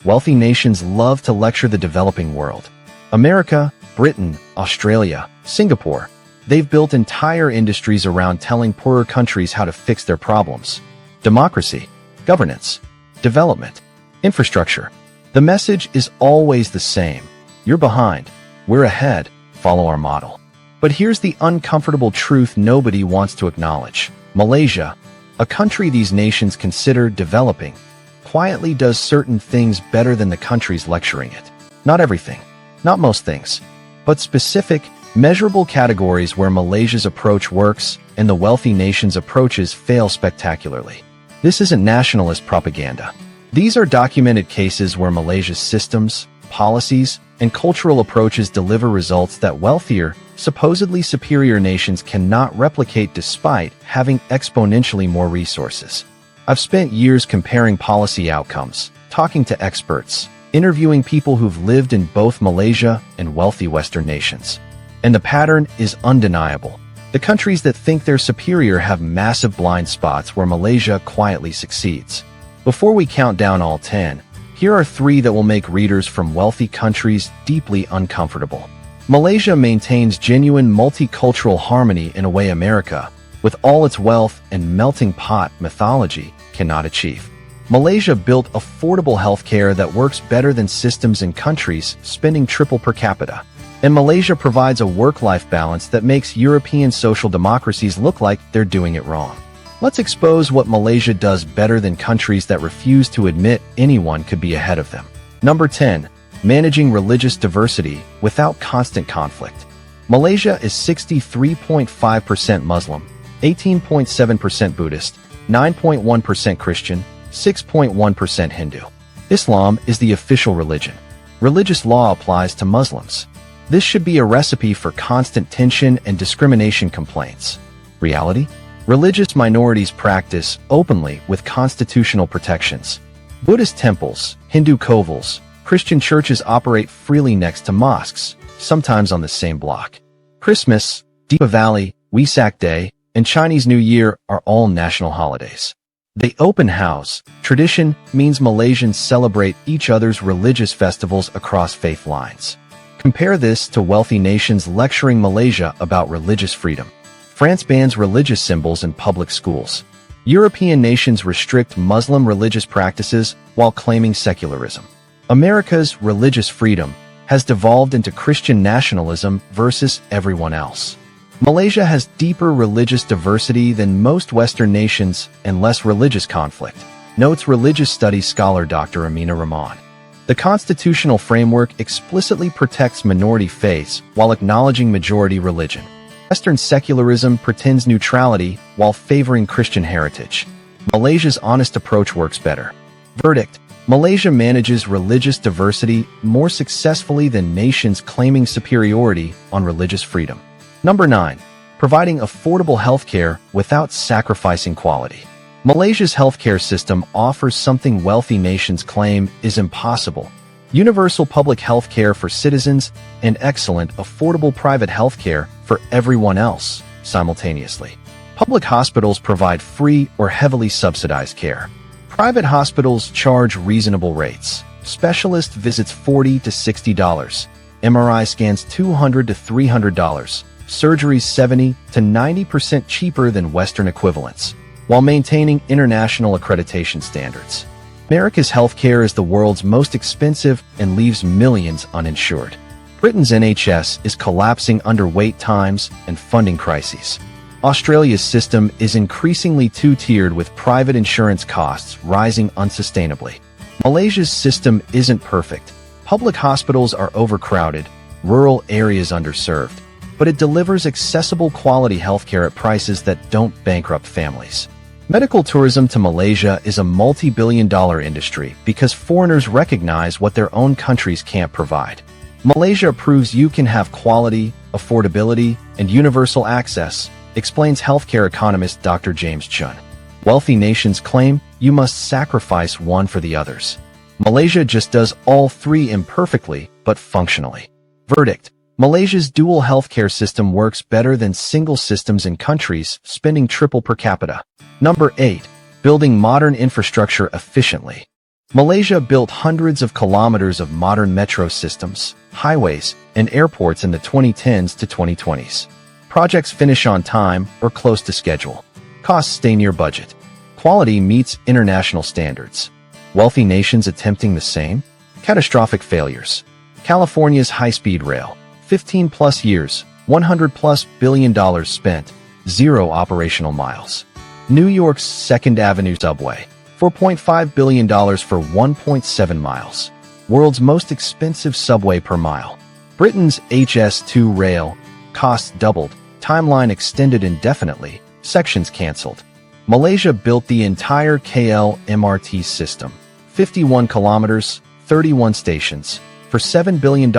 Wealthy nations love to lecture the developing world. America, Britain, Australia, Singapore. They've built entire industries around telling poorer countries how to fix their problems. Democracy, governance, development, infrastructure. The message is always the same. You're behind. We're ahead. Follow our model. But here's the uncomfortable truth nobody wants to acknowledge. Malaysia, a country these nations consider developing, quietly does certain things better than the countries lecturing it. Not everything, not most things, but specific, measurable categories where Malaysia's approach works and the wealthy nation's approaches fail spectacularly. This isn't nationalist propaganda. These are documented cases where Malaysia's systems, policies, and cultural approaches deliver results that wealthier, supposedly superior nations cannot replicate despite having exponentially more resources. I've spent years comparing policy outcomes, talking to experts, interviewing people who've lived in both Malaysia and wealthy Western nations. And the pattern is undeniable. The countries that think they're superior have massive blind spots where Malaysia quietly succeeds. Before we count down all 10, here are 3 that will make readers from wealthy countries deeply uncomfortable. Malaysia maintains genuine multicultural harmony in a way America, with all its wealth and melting pot mythology, cannot achieve. Malaysia built affordable healthcare that works better than systems in countries spending triple per capita. And Malaysia provides a work-life balance that makes European social democracies look like they're doing it wrong. Let's expose what Malaysia does better than countries that refuse to admit anyone could be ahead of them. Number 10. Managing religious diversity without constant conflict. Malaysia is 63.5% Muslim, 18.7% Buddhist, 9.1% Christian, 6.1% Hindu. Islam is the official religion. Religious law applies to Muslims. This should be a recipe for constant tension and discrimination complaints. Reality? Religious minorities practice openly with constitutional protections. Buddhist temples, Hindu kovils, Christian churches operate freely next to mosques, sometimes on the same block. Christmas, Deepavali, Wesak Day, and Chinese New Year are all national holidays. The open house tradition means Malaysians celebrate each other's religious festivals across faith lines. Compare this to wealthy nations lecturing Malaysia about religious freedom. France bans religious symbols in public schools. European nations restrict Muslim religious practices while claiming secularism. America's religious freedom has devolved into Christian nationalism versus everyone else. Malaysia has deeper religious diversity than most Western nations and less religious conflict, notes religious studies scholar Dr. Amina Rahman. The constitutional framework explicitly protects minority faiths while acknowledging majority religion. Western secularism pretends neutrality while favoring Christian heritage. Malaysia's honest approach works better. Verdict: Malaysia manages religious diversity more successfully than nations claiming superiority on religious freedom. Number 9. Providing affordable healthcare without sacrificing quality. Malaysia's healthcare system offers something wealthy nations claim is impossible: universal public healthcare for citizens and excellent, affordable private healthcare for everyone else simultaneously. Public hospitals provide free or heavily subsidized care. Private hospitals charge reasonable rates. Specialist visits $40 to $60. MRI scans $200 to $300. Surgeries 70 to 90% cheaper than Western equivalents, while maintaining international accreditation standards. America's healthcare is the world's most expensive and leaves millions uninsured. Britain's NHS is collapsing under wait times and funding crises. Australia's system is increasingly two-tiered with private insurance costs rising unsustainably. Malaysia's system isn't perfect. Public hospitals are overcrowded, rural areas underserved, but it delivers accessible quality healthcare at prices that don't bankrupt families. Medical tourism to Malaysia is a multi-billion-dollar industry because foreigners recognize what their own countries can't provide. Malaysia proves you can have quality, affordability, and universal access, explains healthcare economist Dr. James Chun. Wealthy nations claim you must sacrifice one for the others. Malaysia just does all 3 imperfectly, but functionally. Verdict: Malaysia's dual healthcare system works better than single systems in countries spending triple per capita. Number 8. Building modern infrastructure efficiently. Malaysia built hundreds of kilometers of modern metro systems, highways, and airports in the 2010s to 2020s. Projects finish on time or close to schedule. Costs stay near budget. Quality meets international standards. Wealthy nations attempting the same? Catastrophic failures. California's high-speed rail. 15-plus years, $100+ billion spent, 0 operational miles. New York's 2nd Avenue subway. $4.5 billion for 1.7 miles. World's most expensive subway per mile. Britain's HS2 rail. Costs doubled. Timeline extended indefinitely. Sections cancelled. Malaysia built the entire KL MRT system. 51 kilometers, 31 stations, for $7 billion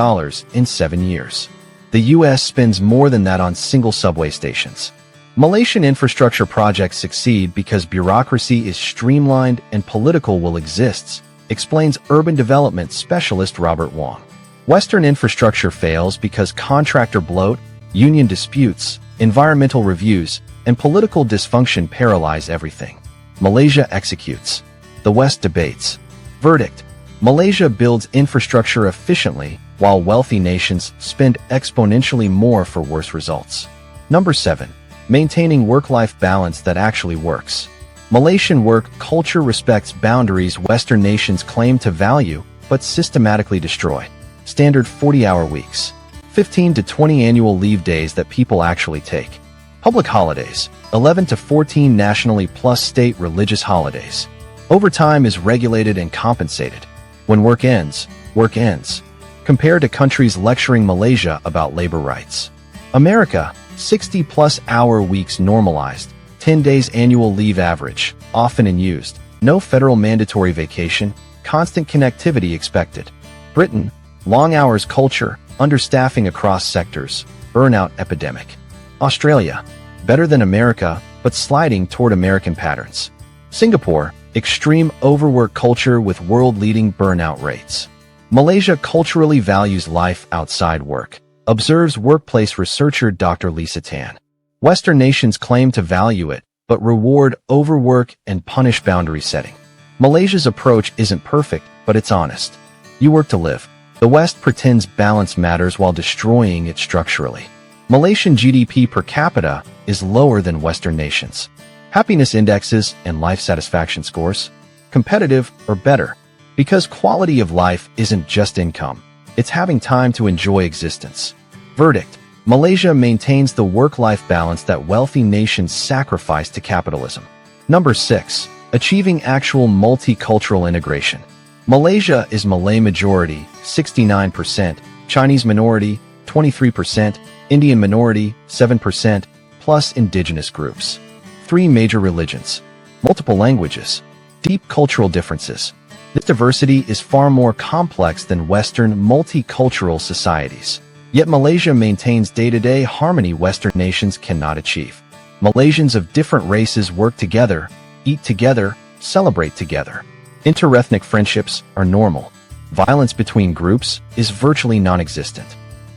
in 7 years. The US spends more than that on single subway stations. Malaysian infrastructure projects succeed because bureaucracy is streamlined and political will exists, explains urban development specialist Robert Wong. Western infrastructure fails because contractor bloat, union disputes, environmental reviews, and political dysfunction paralyze everything. Malaysia executes. The West debates. Verdict: Malaysia builds infrastructure efficiently, while wealthy nations spend exponentially more for worse results. Number 7. Maintaining work-life balance that actually works. Malaysian work culture respects boundaries Western nations claim to value, but systematically destroy. Standard 40-hour weeks. 15 to 20 annual leave days that people actually take. Public holidays. 11 to 14 nationally plus state religious holidays. Overtime is regulated and compensated. When work ends, work ends. Compared to countries lecturing Malaysia about labor rights. America, 60-plus hour weeks normalized, 10 days annual leave average, often in used, no federal mandatory vacation, constant connectivity expected. Britain, long hours culture, understaffing across sectors, burnout epidemic. Australia, better than America, but sliding toward American patterns. Singapore, extreme overwork culture with world-leading burnout rates. Malaysia culturally values life outside work, observes workplace researcher Dr. Lisa Tan. Western nations claim to value it, but reward overwork and punish boundary setting. Malaysia's approach isn't perfect, but it's honest. You work to live. The West pretends balance matters while destroying it structurally. Malaysian GDP per capita is lower than Western nations. Happiness indexes and life satisfaction scores? Competitive or better? Because quality of life isn't just income. It's having time to enjoy existence. Verdict: Malaysia maintains the work-life balance that wealthy nations sacrifice to capitalism. Number 6. Achieving actual multicultural integration. Malaysia is Malay majority, 69%, Chinese minority, 23%, Indian minority, 7%, plus indigenous groups. 3 major religions. Multiple languages. Deep cultural differences. This diversity is far more complex than Western multicultural societies. Yet Malaysia maintains day-to-day harmony Western nations cannot achieve. Malaysians of different races work together, eat together, celebrate together. Interethnic friendships are normal. Violence between groups is virtually non-existent.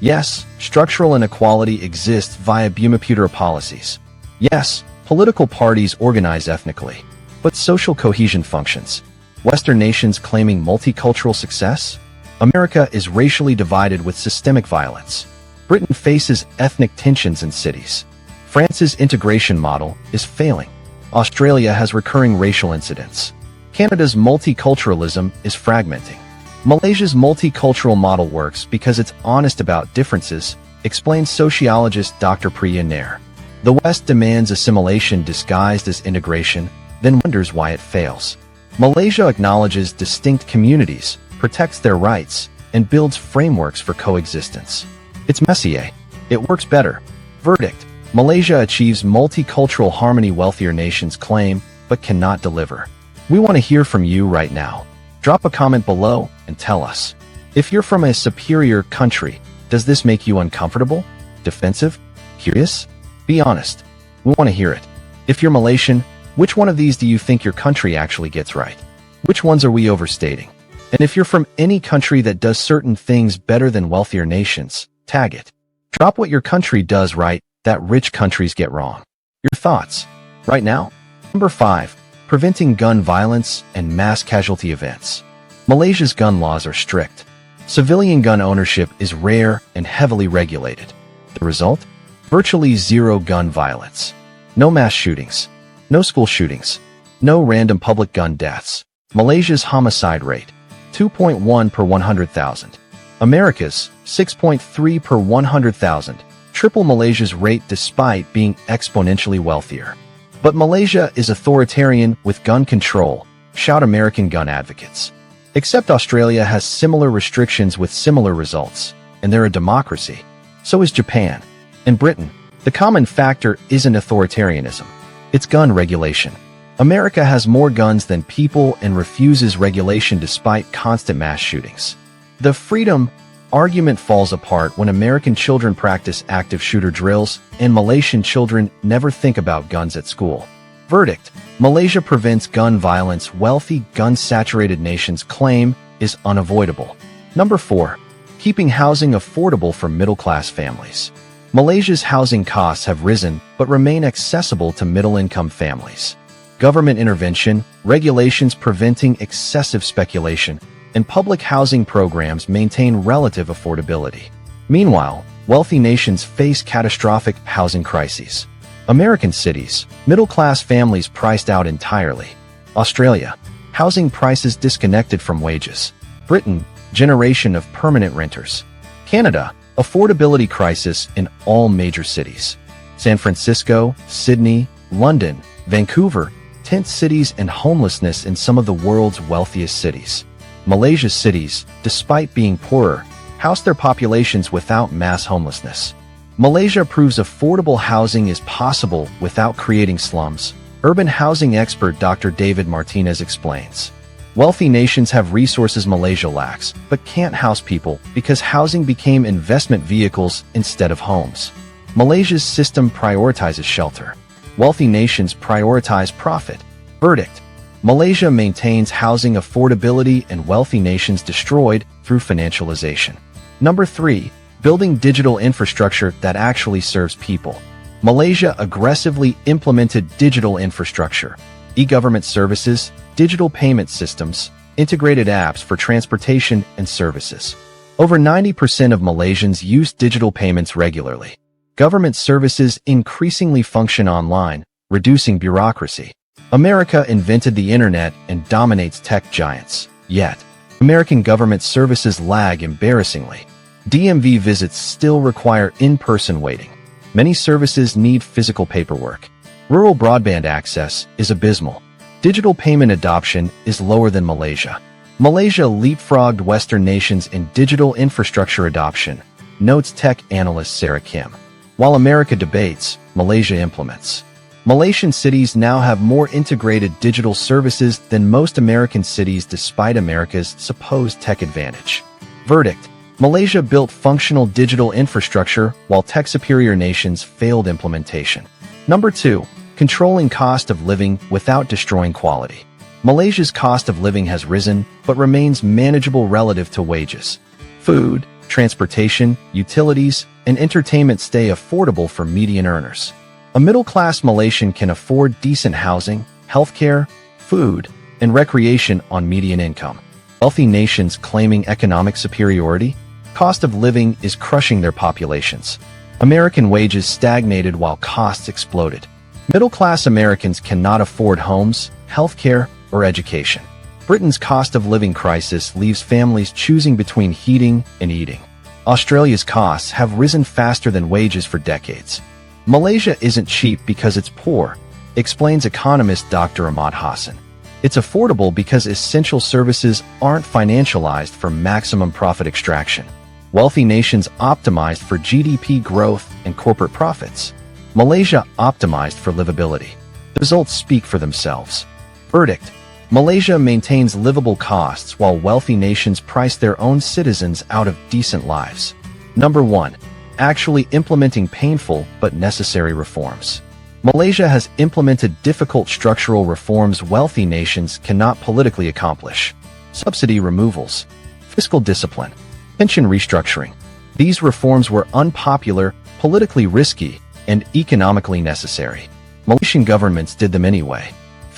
Yes, structural inequality exists via Bumiputera policies. Yes, political parties organize ethnically. But social cohesion functions. Western nations claiming multicultural success? America is racially divided with systemic violence. Britain faces ethnic tensions in cities. France's integration model is failing. Australia has recurring racial incidents. Canada's multiculturalism is fragmenting. Malaysia's multicultural model works because it's honest about differences, explains sociologist Dr. Priya Nair. The West demands assimilation disguised as integration, then wonders why it fails. Malaysia acknowledges distinct communities, protects their rights, and builds frameworks for coexistence. It's messier. It works better. Verdict: Malaysia achieves multicultural harmony wealthier nations claim, but cannot deliver. We want to hear from you right now. Drop a comment below and tell us. If you're from a superior country, does this make you uncomfortable? Defensive? Curious? Be honest. We want to hear it. If you're Malaysian, which one of these do you think your country actually gets right? Which ones are we overstating? And if you're from any country that does certain things better than wealthier nations, tag it. Drop what your country does right that rich countries get wrong. Your thoughts. Right now? Number 5. preventing gun violence and mass casualty events. Malaysia's gun laws are strict. Civilian gun ownership is rare and heavily regulated. The result? Virtually zero gun violence. No mass shootings. No school shootings. No random public gun deaths. Malaysia's homicide rate, 2.1 per 100,000. America's, 6.3 per 100,000. Triple Malaysia's rate despite being exponentially wealthier. But Malaysia is authoritarian with gun control, shout American gun advocates. Except Australia has similar restrictions with similar results, and they're a democracy. So is Japan. And Britain. The common factor isn't authoritarianism. It's gun regulation. America has more guns than people and refuses regulation despite constant mass shootings. The freedom argument falls apart when American children practice active shooter drills and Malaysian children never think about guns at school. Verdict: Malaysia prevents gun violence. Wealthy, gun-saturated nations claim is unavoidable. Number 4. Keeping housing affordable for middle-class families. Malaysia's housing costs have risen but remain accessible to middle-income families. Government intervention, regulations preventing excessive speculation, and public housing programs maintain relative affordability. Meanwhile, wealthy nations face catastrophic housing crises. American cities, middle-class families priced out entirely. Australia, housing prices disconnected from wages. Britain, generation of permanent renters. Canada, affordability crisis in all major cities. San Francisco, Sydney, London, Vancouver, tent cities and homelessness in some of the world's wealthiest cities. Malaysia's cities, despite being poorer, house their populations without mass homelessness. Malaysia proves affordable housing is possible without creating slums. Urban housing expert Dr. David Martinez explains. Wealthy nations have resources Malaysia lacks, but can't house people because housing became investment vehicles instead of homes. Malaysia's system prioritizes shelter. Wealthy nations prioritize profit. Verdict: Malaysia maintains housing affordability and wealthy nations destroyed through financialization. Number 3. Building digital infrastructure that actually serves people. Malaysia aggressively implemented digital infrastructure, e-government services, digital payment systems, integrated apps for transportation and services. Over 90% of Malaysians use digital payments regularly. Government services increasingly function online, reducing bureaucracy. America invented the internet and dominates tech giants. Yet, American government services lag embarrassingly. DMV visits still require in-person waiting. Many services need physical paperwork. Rural broadband access is abysmal. Digital payment adoption is lower than Malaysia. Malaysia leapfrogged Western nations in digital infrastructure adoption, notes tech analyst Sarah Kim. While America debates, Malaysia implements. Malaysian cities now have more integrated digital services than most American cities despite America's supposed tech advantage. Verdict: Malaysia built functional digital infrastructure while tech-superior nations failed implementation. Number 2. Controlling cost of living without destroying quality. Malaysia's cost of living has risen, but remains manageable relative to wages. Food, transportation, utilities, and entertainment stay affordable for median earners. A middle-class Malaysian can afford decent housing, healthcare, food, and recreation on median income. Wealthy nations claiming economic superiority, cost of living is crushing their populations. American wages stagnated while costs exploded. Middle-class Americans cannot afford homes, healthcare, or education. Britain's cost of living crisis leaves families choosing between heating and eating. Australia's costs have risen faster than wages for decades. Malaysia isn't cheap because it's poor, explains economist Dr. Ahmad Hassan. It's affordable because essential services aren't financialized for maximum profit extraction. Wealthy nations optimized for GDP growth and corporate profits. Malaysia optimized for livability. The results speak for themselves. Verdict: Malaysia maintains livable costs while wealthy nations price their own citizens out of decent lives. Number 1. Actually implementing painful but necessary reforms. Malaysia has implemented difficult structural reforms wealthy nations cannot politically accomplish. Subsidy removals, fiscal discipline, pension restructuring. These reforms were unpopular, politically risky, and economically necessary. Malaysian governments did them anyway.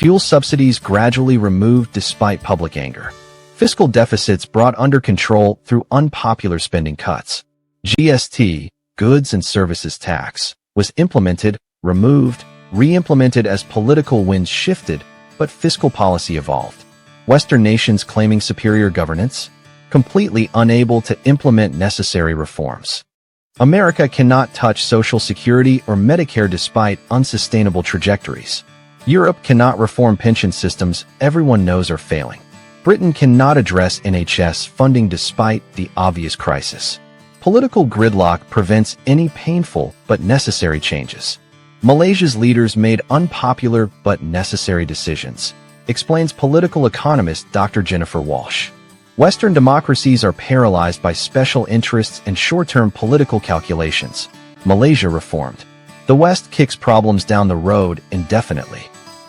Fuel subsidies gradually removed despite public anger. Fiscal deficits brought under control through unpopular spending cuts. GST, goods and services tax, was implemented, removed, re-implemented as political winds shifted, but fiscal policy evolved. Western nations claiming superior governance, completely unable to implement necessary reforms. America cannot touch Social Security or Medicare despite unsustainable trajectories. Europe cannot reform pension systems everyone knows are failing. Britain cannot address NHS funding despite the obvious crisis. Political gridlock prevents any painful but necessary changes. Malaysia's leaders made unpopular but necessary decisions, explains political economist Dr. Jennifer Walsh. Western democracies are paralyzed by special interests and short-term political calculations. Malaysia reformed. The West kicks problems down the road indefinitely.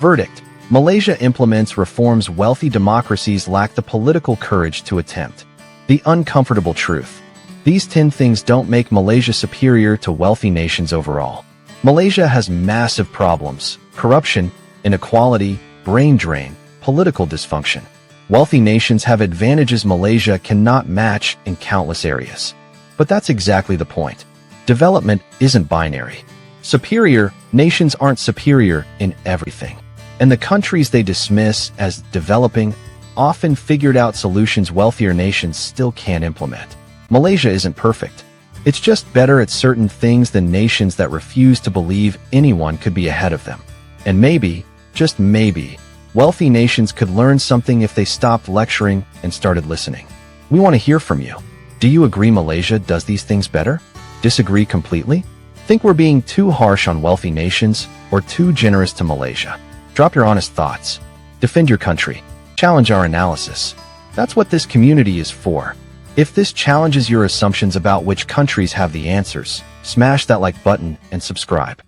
Verdict: Malaysia implements reforms wealthy democracies lack the political courage to attempt. The uncomfortable truth: these 10 things don't make Malaysia superior to wealthy nations overall. Malaysia has massive problems: corruption, inequality, brain drain, political dysfunction. Wealthy nations have advantages Malaysia cannot match in countless areas. But that's exactly the point. Development isn't binary. Superior nations aren't superior in everything. And the countries they dismiss as developing often figured out solutions wealthier nations still can't implement. Malaysia isn't perfect. It's just better at certain things than nations that refuse to believe anyone could be ahead of them. And maybe, just maybe, wealthy nations could learn something if they stopped lecturing and started listening. We want to hear from you. Do you agree Malaysia does these things better? Disagree completely? Think we're being too harsh on wealthy nations or too generous to Malaysia? Drop your honest thoughts. Defend your country. Challenge our analysis. That's what this community is for. If this challenges your assumptions about which countries have the answers, smash that like button and subscribe.